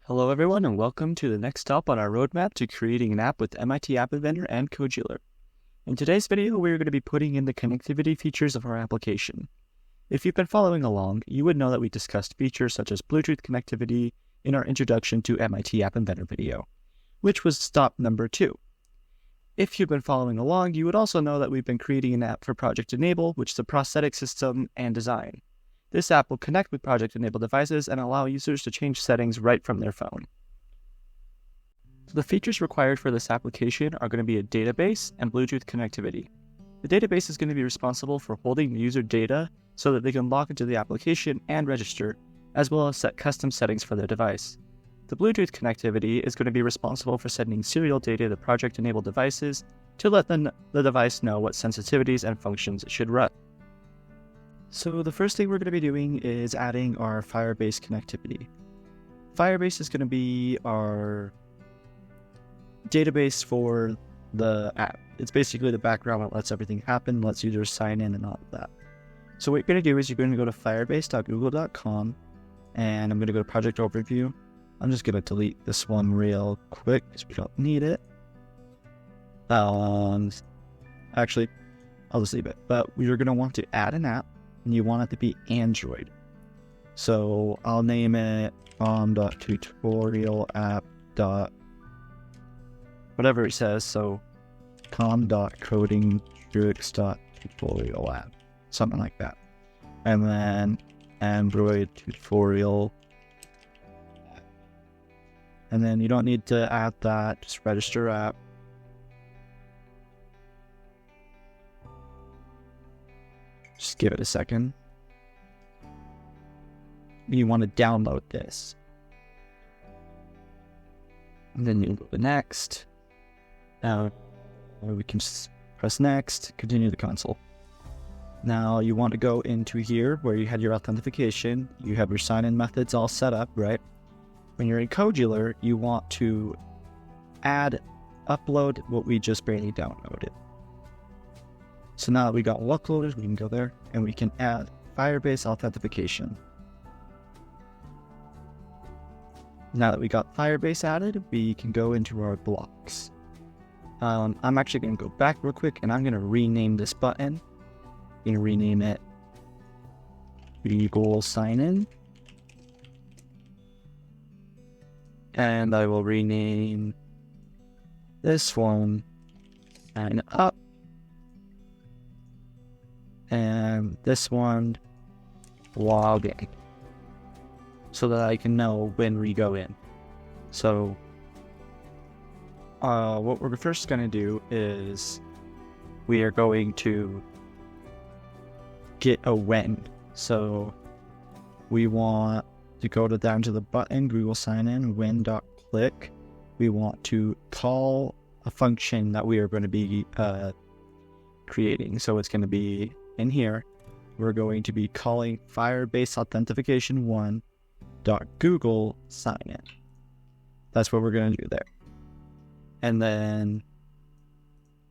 Hello everyone and welcome to the next stop on our roadmap to creating an app with MIT App Inventor and Kodular. In today's video, we're going to be putting in the connectivity features of our application. If you've been following along, you would know that we discussed features such as Bluetooth connectivity in our introduction to MIT App Inventor video, which was stop number 2. If you've been following along, you would also know that we've been creating an app for Project Enable, which is a prosthetic system and design. This app will connect with project-enabled devices and allow users to change settings right from their phone. So the features required for this application are going to be a database and Bluetooth connectivity. The database is going to be responsible for holding the user data so that they can log into the application and register, as well as set custom settings for their device. The Bluetooth connectivity is going to be responsible for sending serial data to project-enabled devices to let the device know what sensitivities and functions it should run. So the first thing we're going to be doing is adding our Firebase connectivity. Firebase is going to be our database for the app. It's basically the background that lets everything happen, lets users sign in and all of that. So what you're going to do is you're going to go to firebase.google.com and I'm going to go to Project Overview. I'm just going to delete this one real quick because we don't need it. Actually, I'll just leave it. But you're going to want to add an app. And you want it to be Android. So I'll name it com.tutorialapp. Whatever it says, so com.codingtricks.tutorialapp. Something like that. And then Android tutorial. And then you don't need to add that, just register app. Just give it a second. You want to download this. And then you go to next. Now we can just press next, continue the console. Now you want to go into here where you had your authentication. You have your sign-in methods all set up, right? When you're in Kodular, you want to upload what we just barely downloaded. So now that we got uploaded, we can go there and we can add Firebase authentication. Now that we got Firebase added, we can go into our blocks. I'm actually going to go back real quick and I'm going to rename this button. I'm going to rename it Google Sign In. And I will rename this one Sign Up. And this one, log in, so that I can know when we go in. So, what we're first going to do is we are going to get a when. So, we want to go down to the button, Google Sign In, when.click. We want to call a function that we are going to be creating. So, it's going to be in here, we're going to be calling Firebase Authentication 1.Google Sign In. That's what we're going to do there. And then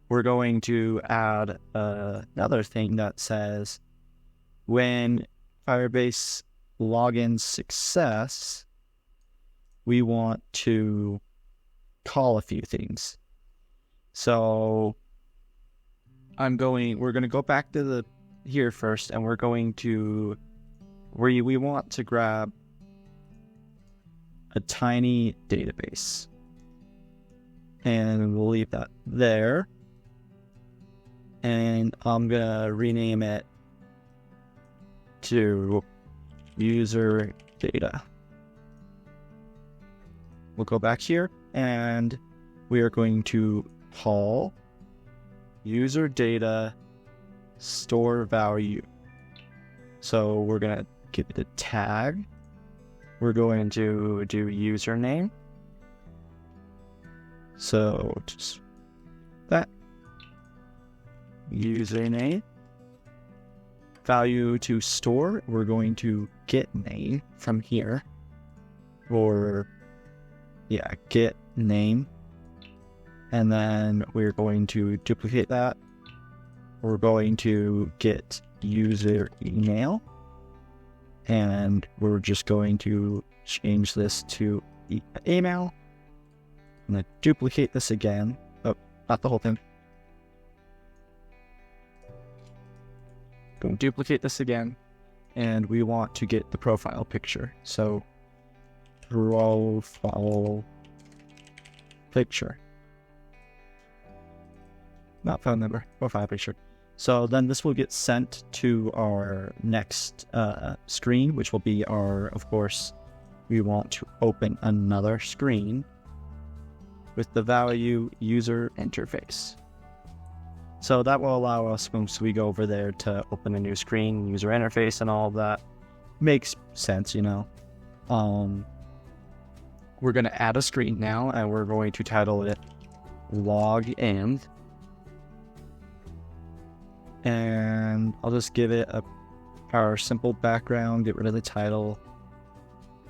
we're going to add another thing that says when Firebase login success, we want to call a few things. So we're going to go back to here first, and we're going to we want to grab a tiny database, and we'll leave that there, and I'm gonna rename it to user data. We'll go back here and we are going to call user data store value. So we're going to give it a tag. We're going to do username. So just that username. Value to store, we're going to get name from here. Get name. And then we're going to duplicate that. We're going to get user email. And we're just going to change this to email. I'm going to duplicate this again. Oh, not the whole thing. Go and duplicate this again. And we want to get the profile picture. So, profile picture. Not phone number, profile picture. So then this will get sent to our next screen, which will be our, of course, we want to open another screen with the value user interface. So that will allow us, once we go over there, to open a new screen, user interface and all of that. Makes sense, you know. We're going to add a screen now, and we're going to title it Login. And I'll just give it our simple background, get rid of the title,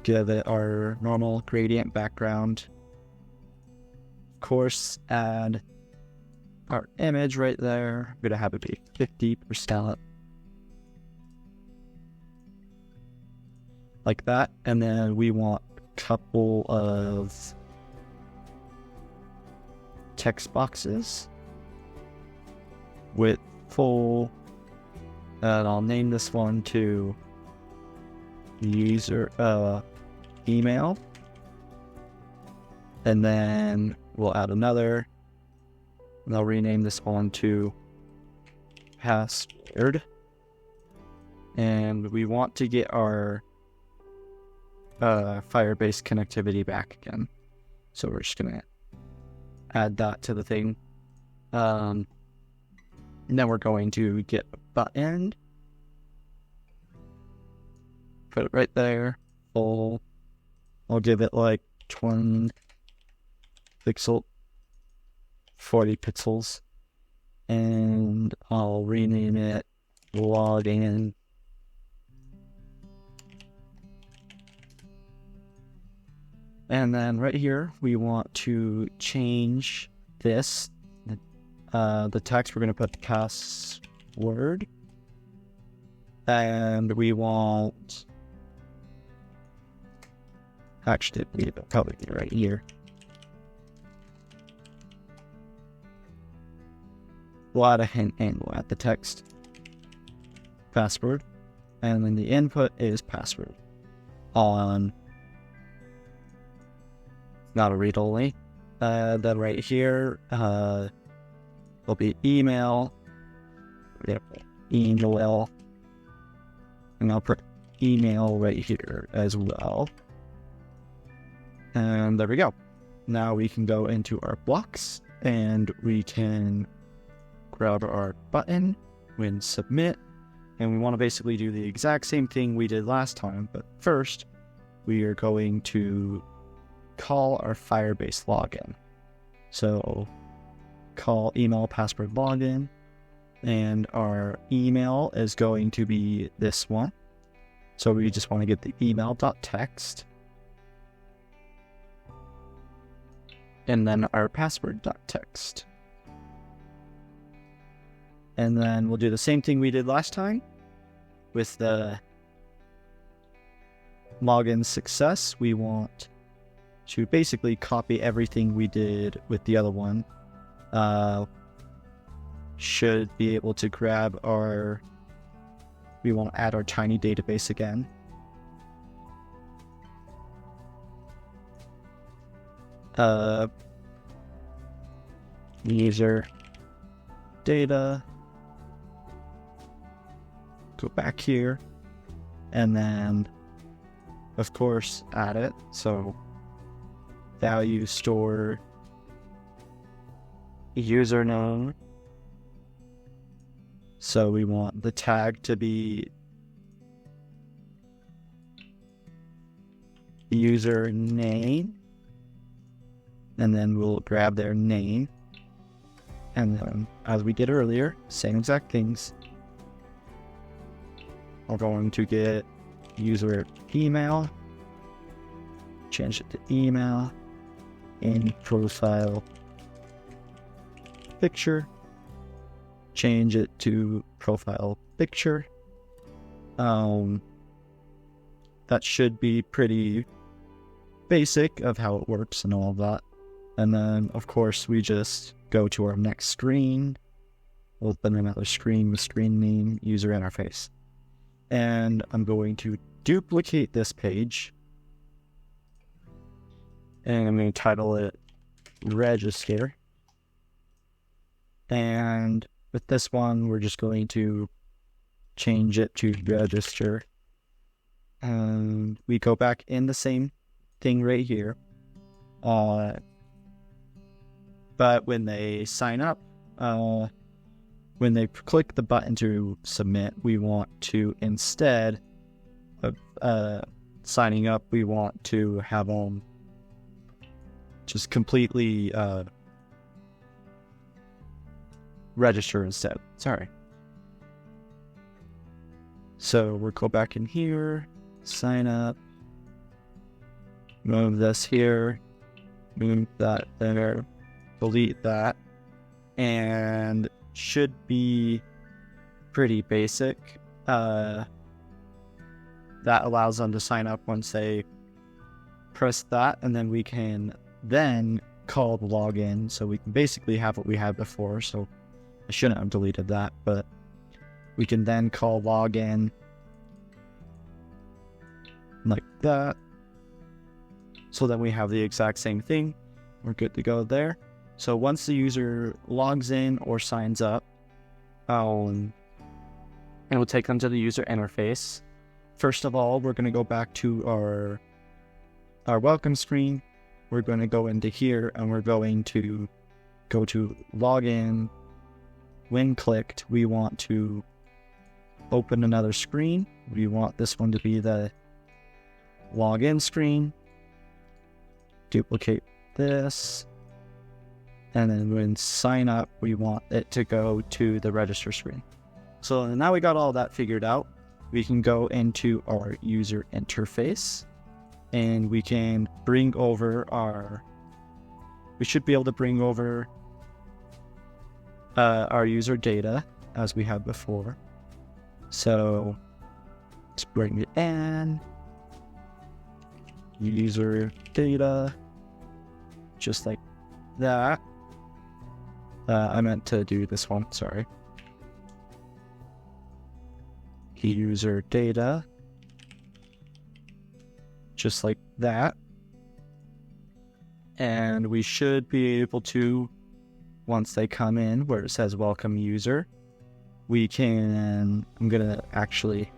give it our normal gradient background. Of course, add our image right there. I'm going to have it be 50%. Like that. And then we want a couple of text boxes with full, and I'll name this one to user email, and then we'll add another, and I'll rename this one to password, and we want to get our Firebase connectivity back again, so we're just gonna add that to the thing. And then we're going to get a button. Put it right there. Full. I'll give it like 20 pixel, 40 pixels. And I'll rename it Login. And then right here, we want to change this. The text, we're going to put password, and we want, actually, it'll probably be right here. We'll add a hint and we'll add the text, password, and then the input is password on, not a read only. Then right here, will be email, and I'll put email right here as well. And there we go. Now we can go into our blocks, and we can grab our button, when submit, and we want to basically do the exact same thing we did last time, but first, we are going to call our Firebase login. So, call email password login, and our email is going to be this one. So we just want to get the email.text, and then our password.text. And then we'll do the same thing we did last time with the login success. We want to basically copy everything we did with the other one. Should be able to grab our, we want to add our tiny database again. User data, go back here, and then of course add it. So value store username. So we want the tag to be username, and then we'll grab their name, and then as we did earlier, same exact things. We're going to get user email, change it to email, and profile picture, change it to profile picture. That should be pretty basic of how it works and all of that. And then, of course, we just go to our next screen, open another screen with screen name, user interface. And I'm going to duplicate this page. And I'm going to title it Register. And with this one, we're just going to change it to Register. And we go back in the same thing right here. But when they sign up, when they click the button to submit, we want to, instead of signing up, we want to have them just completely register instead. Sorry. So we'll go back in here, sign up, move this here, move that there, delete that, and should be pretty basic. That allows them to sign up once they press that, and then we can then call the login, so we can basically have what we had before. So I shouldn't have deleted that, but we can then call login like that. So then we have the exact same thing. We're good to go there. So once the user logs in or signs up, it will take them to the user interface. First of all, we're going to go back to our welcome screen. We're going to go into here and we're going to go to login. When clicked, we want to open another screen. We want this one to be the login screen. Duplicate this. And then when sign up, we want it to go to the register screen. So now we got all that figured out. We can go into our user interface and we can bring over we should be able to bring over our user data as we had before. So let's bring it in. User data, just like that. I meant to do this one, sorry. User data, just like that. And we should be able to, once they come in where it says welcome user, we can, I'm gonna actually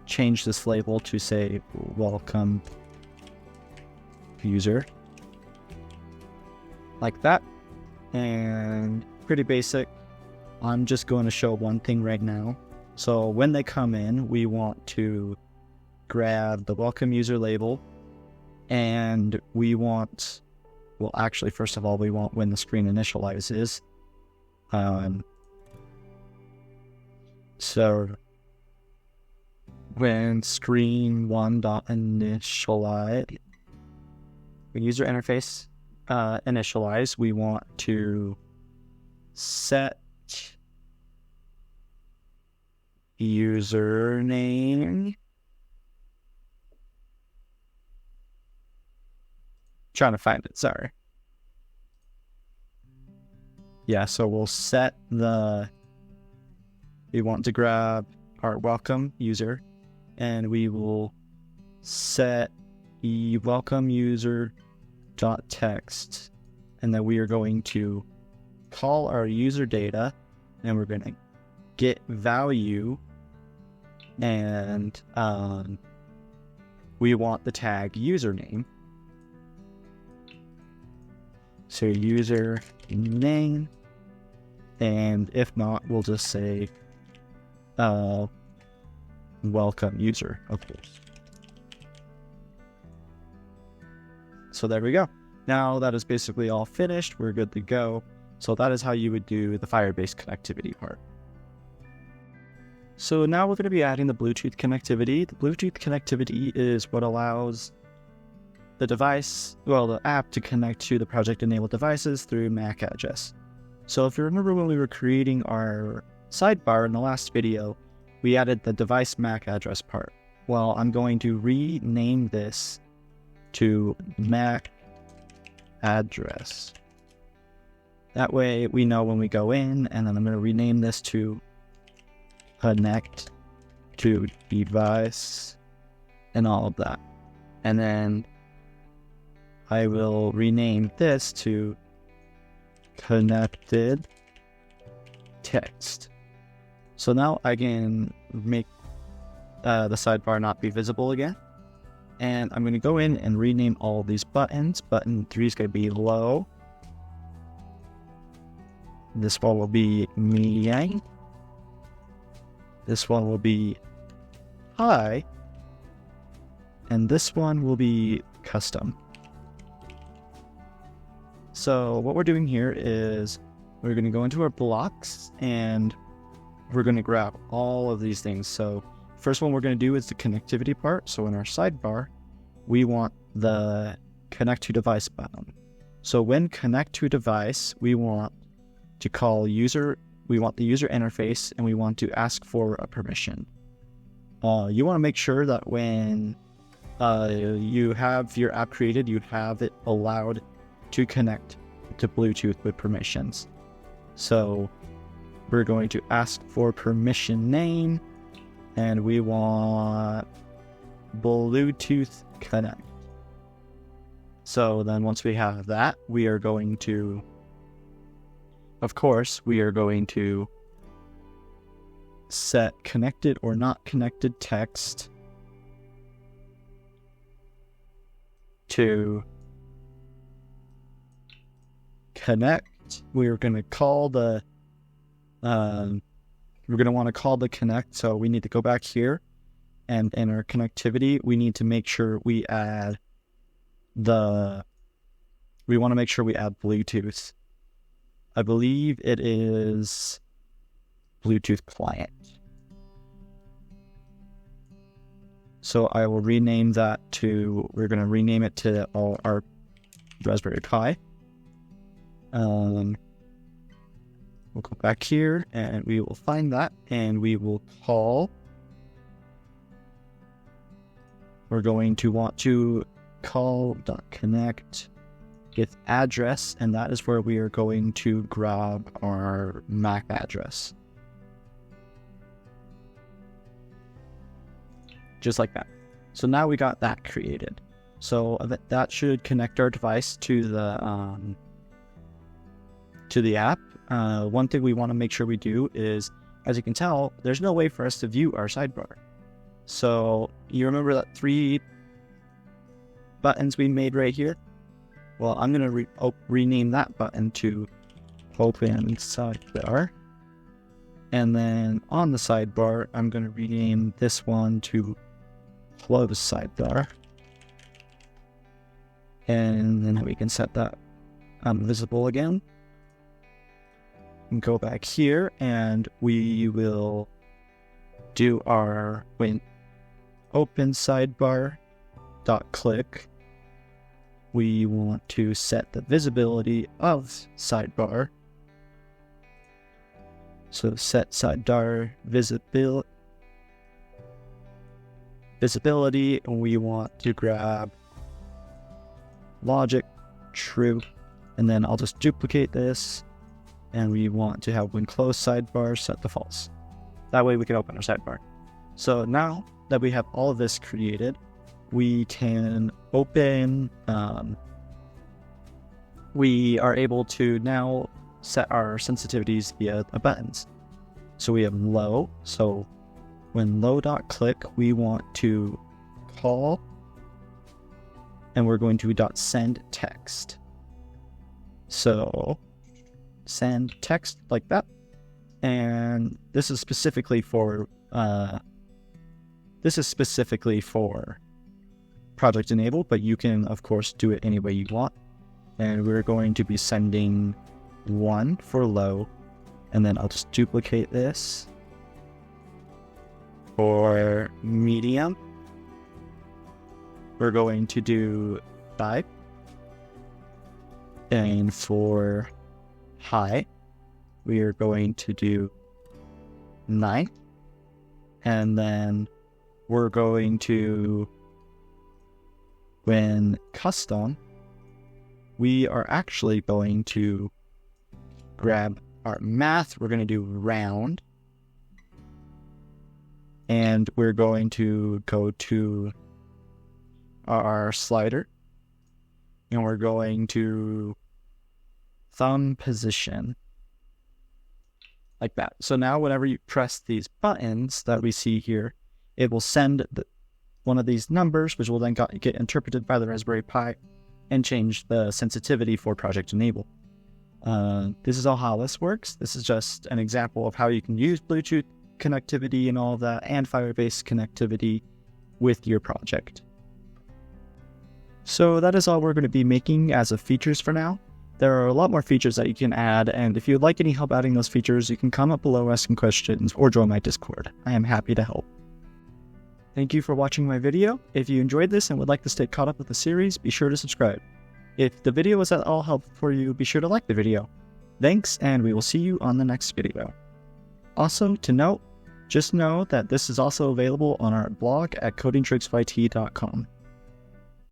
change this label to say welcome user, like that. And pretty basic. I'm just going to show one thing right now. So when they come in, we want to grab the welcome user label, and we want, well, actually, first of all, we want when the screen initializes. So when screen1.initialize, user interface initialize, we want to set username. Trying to find it, sorry. Yeah, so we'll set we want to grab our welcome user, and we will set the welcome user .text, and then we are going to call our user data, and we're going to get value, and we want the tag username. So user name, and if not, we'll just say welcome user, of course. So there we go. Now that is basically all finished. We're good to go. So that is how you would do the Firebase connectivity part. So now we're going to be adding the Bluetooth connectivity. The Bluetooth connectivity is what allows the app to connect to the project-enabled devices through MAC address. So if you remember when we were creating our sidebar in the last video, we added the device MAC address part. Well, I'm going to rename this to MAC address. That way we know when we go in, and then I'm going to rename this to connect to device and all of that. And then I will rename this to connected text. So now I can make the sidebar not be visible again. And I'm going to go in and rename all of these buttons. Button 3 is going to be low. This one will be medium. This one will be high. And this one will be custom. So what we're doing here is we're going to go into our blocks and we're going to grab all of these things. So first one we're going to do is the connectivity part. So in our sidebar, we want the connect to device button. So when connect to device, we want to call user, we want the user interface, and we want to ask for a permission. You want to make sure that when you have your app created, you have it allowed to connect to Bluetooth with permissions. So we're going to ask for permission name, and we want Bluetooth connect. So then once we have that, we are going to, of course, we are going to set connected or not connected text to connect. We're going to call the we're going to want to call the connect. So we need to go back here, and in our connectivity, we need to make sure we add we want to make sure we add Bluetooth. I believe it is Bluetooth client. So I will rename that to, we're going to rename it to our Raspberry Pi. We'll go back here and we will find that, and we will call, we're going to want to call.connect with address, and that is where we are going to grab our MAC address. Just like that. So now we got that created. So that should connect our device to the app. One thing we want to make sure we do is, as you can tell, there's no way for us to view our sidebar. So you remember that 3 buttons we made right here? Well, I'm going to rename that button to open sidebar. And then on the sidebar, I'm going to rename this one to close sidebar. And then we can set that visible again. And go back here, and we will do our when open sidebar dot click. We want to set the visibility of sidebar. So set sidebar visibility, and we want to grab logic true, and then I'll just duplicate this, and we want to have when close sidebar set to false. That way we can open our sidebar. So now that we have all of this created, we can open, we are able to now set our sensitivities via the buttons. So we have low. So when low.click, we want to call, and we're going to .send text. So send text like that. And this is specifically for project enabled, but you can of course do it any way you want. And we're going to be sending 1 for low, and then I'll just duplicate this. For medium, we're going to do 5, and for high, we are going to do 9, and then we're going to when custom, we are actually going to grab our math. We're going to do round. And we're going to go to our slider. And we're going to thumb position. Like that. So now whenever you press these buttons that we see here, it will send one of these numbers, which will then get interpreted by the Raspberry Pi and change the sensitivity for Project Enable. This is all how this works. This is just an example of how you can use Bluetooth connectivity and all of that, and Firebase connectivity with your project. So that is all we're going to be making as of features for now. There are a lot more features that you can add, and if you'd like any help adding those features, you can comment below asking questions or join my Discord. I am happy to help. Thank you for watching my video. If you enjoyed this and would like to stay caught up with the series, be sure to subscribe. If the video was at all helpful for you, be sure to like the video. Thanks, and we will see you on the next video. Also, to note, just know that this is also available on our blog at codingtricksofit.com.